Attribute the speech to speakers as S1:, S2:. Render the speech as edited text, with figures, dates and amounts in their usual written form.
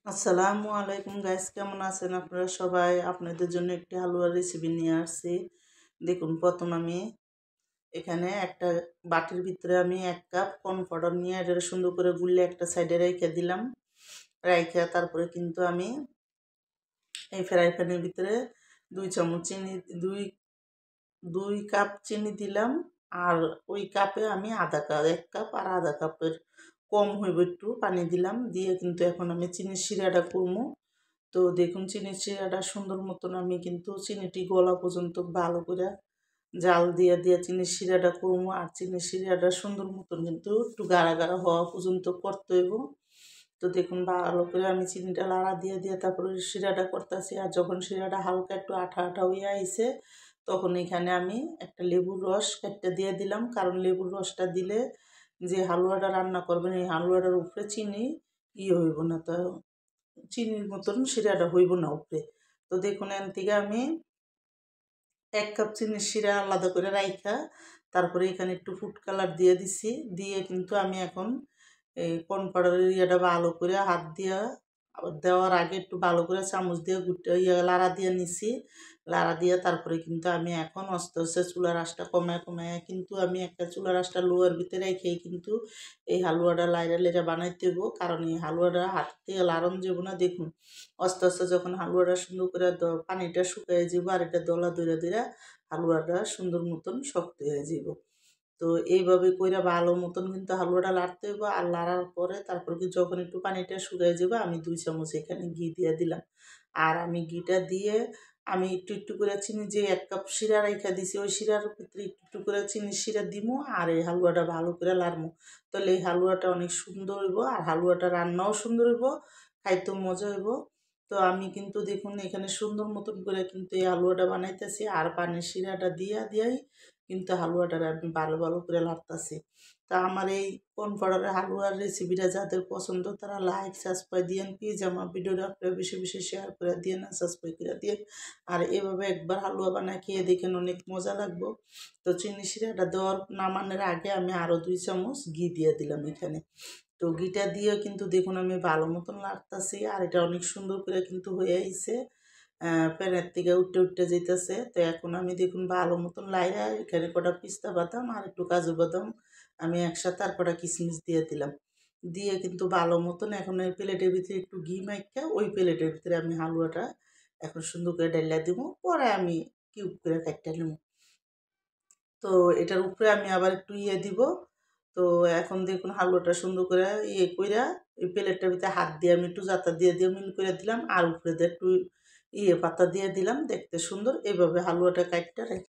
S1: আসসালামু আলাইকুম গাইস, কেমন আছেন আপনারা সবাই? আপনাদের জন্য একটি হালুয়ার রেসিপি নিয়ে আসছি। দেখুন, প্রথম আমি এখানে একটা বাটির ভিতরে আমি 1 কাপ কর্নফ্লাওয়ার নিয়ে এটা সুন্দর করে গুললে একটা সাইডে রেখে দিলাম। রাইখা তারপরে কিন্তু আমি এই ফ্রাই প্যানের ভিতরে 2 চামচ চিনি, দুই দুই কাপ চিনি দিলাম। আর ওই কাপে আমি আধা কাপ, 1 কাপ আর আধা কাপের কম হইব একটু পানি দিলাম। দিয়ে কিন্তু এখন আমি চিনির শিরাটা করবো। তো দেখুন, চিনির শিরাটা সুন্দর মতন আমি কিন্তু চিনিটি গলা পর্যন্ত ভালো করে জাল দিয়ে দিয়ে চিনির শিরাটা করবো। আর চিনির শিরাটা সুন্দর মতন কিন্তু একটু গাঢ় গাঢ় হওয়া পর্যন্ত করতে হইব। তো দেখুন, ভালো করে আমি চিনিটা লাড়া দিয়ে দিয়ে তারপরে শিরাটা করতেছি। আর যখন শিরাটা হালকা একটু আঠা আঠা হয়ে আইছে, তখন এখানে আমি একটা লেবুর রস একটা দিয়ে দিলাম। কারণ লেবুর রসটা দিলে যে হালুয়াটা রান্না করবেন, এই হালুয়াটার উপরে চিনি হইব না, তো চিনির মতন শিরাটা হইব না উপরে। তো দেখুন, এন থেকে আমি 1 কাপ চিনির শিরা আলাদা করে রাইখা তারপরে এখানে একটু ফুড কালার দিয়ে দিছি। দিয়ে কিন্তু আমি এখন এই কর্নফ্লাওয়ারের ইয়েটা ভালো করে হাত দিয়া দেওয়ার আগে একটু ভালো করে চামচ দিয়ে লাড়া দিয়ে নিছি। লাড়া দিয়ে তারপরে কিন্তু আমি এখন আস্তে আস্তে চুলার আঁচটা কমায় কমায় কিন্তু আমি একটা চুলার আঁচটা লোয়ার ভিতরে রেখেই কিন্তু এই হালুয়াটা লাইরা লেরা বানাইতে হইব। কারণ এই হালুয়াটা হাত থেকে লাড়ন যাব না। দেখুন, আস্তে আস্তে যখন হালুয়াটা সুন্দর করে পানিটা শুকিয়ে যাব আর এটা দলা ধরে ধরে হালুয়াটা সুন্দর মতন শক্ত হয়ে যাব। তো এইভাবে কইরা ভালো মতন কিন্তু হালুয়াটা লাড়তে হইব। আর লাড়ার পরে তারপর কি যখন একটু পানিটা শুকায় যাবে, আমি 2 চামচ এখানে ঘি দিয়ে দিলাম। আর আমি ঘিটা দিয়ে আমি একটু একটু করে চিনি, যে 1 কাপ শিরা রাইখা দিছি ওই শিরার ভিতরে একটু একটু করে চিনির শিরা দিমু। আর এই হালুয়াটা ভালো করে লাড়মু। তাহলে এই হালুয়াটা অনেক সুন্দর হইব। আর হালুয়াটা রান্নাও সুন্দর হইব, খাইতেও মজা হইব। তো আমি কিন্তু দেখুন এখানে সুন্দর মতন করে কিন্তু এই হালুয়াটা বানাইতেছি। আর পানির শিরাটা দিয়াই কিন্তু হালুয়াটা আমি ভালো ভালো করে লাড়তাছি। তা আমার এই কর্নফ্লাওয়ারের হালুয়ার রেসিপিটা যাদের পছন্দ, তারা লাইক সাবস্ক্রাইব দিয়েন প্লিজ। আমার ভিডিওটা আপনারা বেশি বেশি শেয়ার করে দিয়েন আর সাবস্ক্রাইব করে দিয়েন। আর এভাবে একবার হালুয়া বানায় খেয়ে দেখেন, অনেক মজা লাগবো। তো চিনি শিরাটা দেওয়ার নামানোর আগে আমি আরও 2 চামচ ঘি দিয়ে দিলাম এখানে। তো ঘিটা দিয়ে কিন্তু দেখুন আমি ভালো মতন লাড়তাছি। আর এটা অনেক সুন্দর করে কিন্তু হয়ে আইছে, প্যানের থেকে উঠতে উঠতে যেতেছে। তো এখন আমি দেখুন ভালো মতন লাইরা এখানে কটা পিস্তা বাদাম আর একটু কাজু বাদাম আমি একসাথে আর কটা কিশমিশ দিয়ে দিলাম। দিয়ে কিন্তু ভালো মতন এখন ওই প্লেটের ভিতরে একটু ঘি মাইখা ওই প্লেটের ভিতরে আমি হালুয়াটা এখন সুন্দর করে ডাইলা দিব। পরে আমি কিউব করে কাটতে নেব। তো এটার উপরে আমি আবার একটু দিব। তো এখন দেখুন হালুয়াটা সুন্দর করে কইরা এই প্লেটটার ভিতরে হাত দিয়ে আমি একটু জাতা দিয়ে দিয়ে মিল করে দিলাম। আর উপরে দিয়ে একটু পাতা দিয়ে দিলাম, দেখতে সুন্দর। এইভাবে হালুয়াটা কাটতে